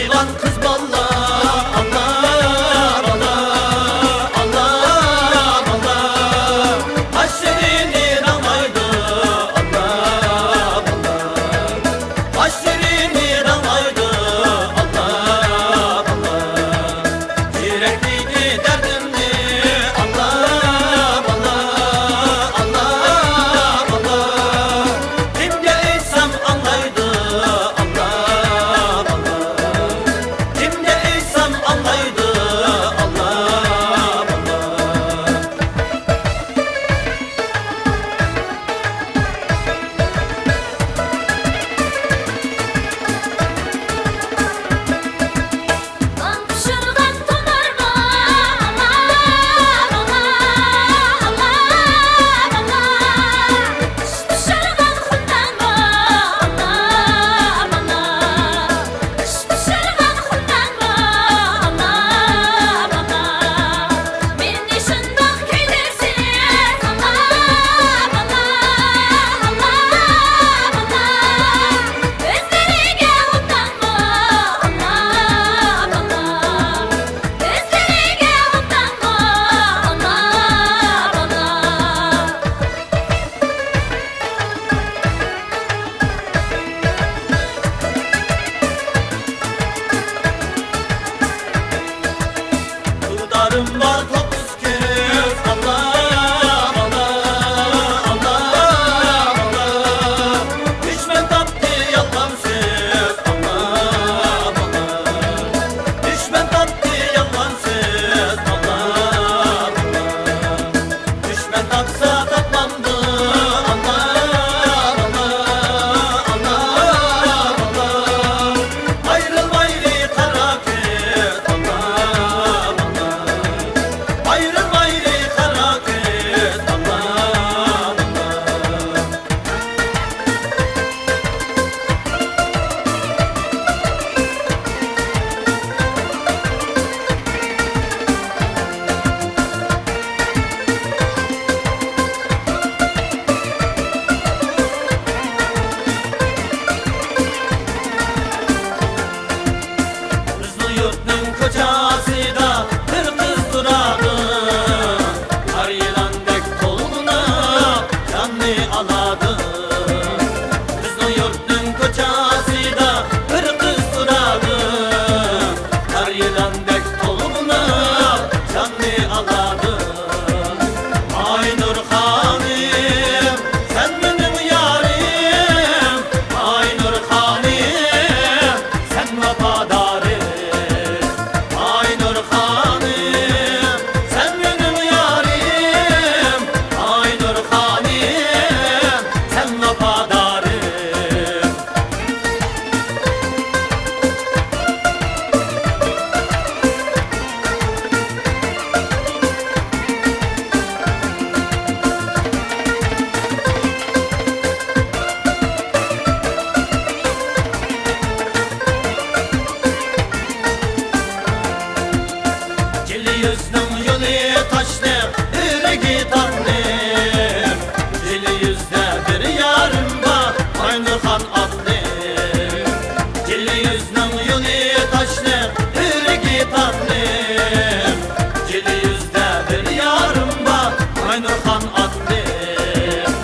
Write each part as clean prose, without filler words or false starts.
Ceylan kız balla Allah Allah Allah Allah Haşerini ramaydı Allah Allah Haşerini ramaydı Allah Allah Yürekliydi derdimdi Allah Allah Allah Allah Kimge eysem anlaydı Darım var topuz kez Allah Allah Allah Allah Düşmen taptı yalansız Allah Allah Düşmen taptı yalansız Allah Allah Düşmen tapsa taplandı Allah Allah Allah Allah Ayrılmaylı kara kız Allah Ayrı gayrı kara kız Allah Allah Hızlı yurtun kocası da bir kız duradı Kar yılandek koluna canlı aladı Hızlı yurtun kocası da bir kız duradı Kar yılandek koluna canlı aladı Ay Nur Hanım sen benim yarim Ay Nur Hanım sen vafadarım Ay Nur Hanım sen benim yarim Ay Nur Hanım sen vafadarım Cili yüzlüm yolu taşlı yüreği tanrım Cili yüzde bir yarım var aynı kan atlım Cili yüzlüm yolu taşlı yüreği tanrım Cili yüzde bir yarım var aynı kan atlım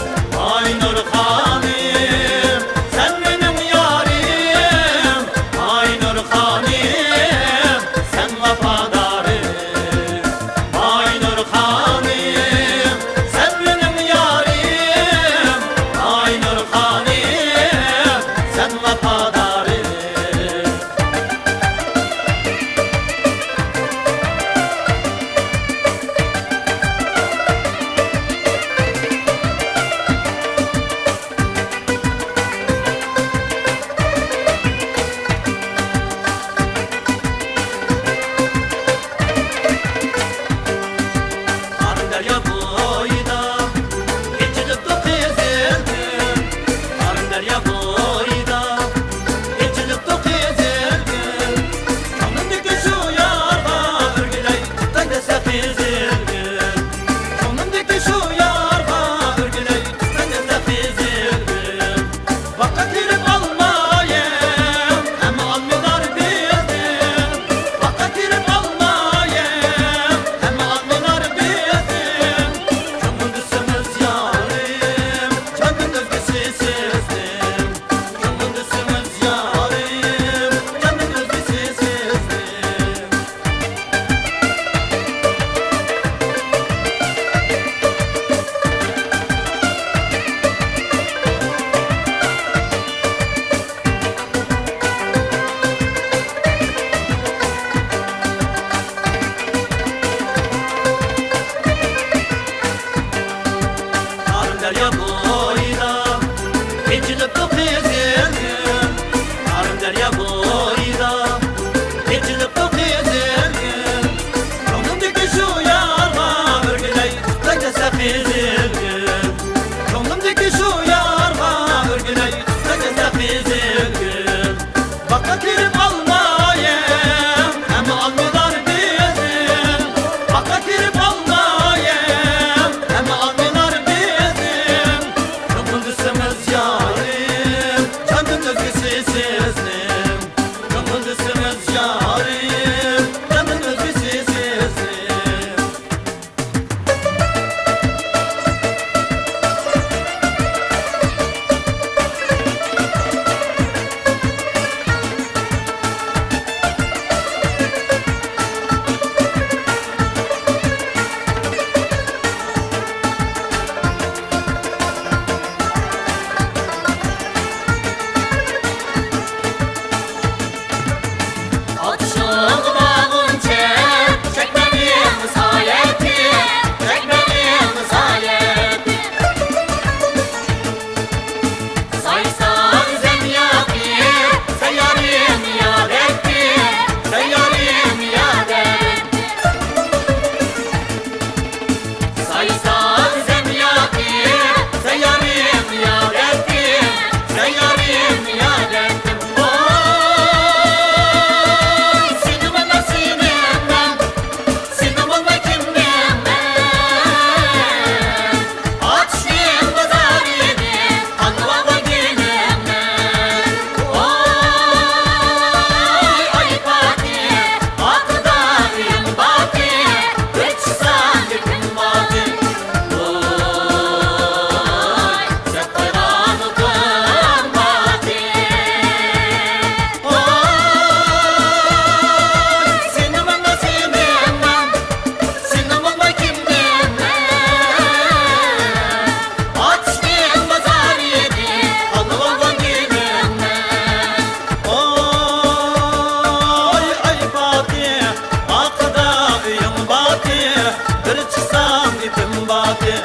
Ay Nur Hanım sen benim yarim Ay Nur Hanım sen vafadarım Ay Nur Hanım sen benim yarim Ay Nur Hanım sen vafadarım salavatı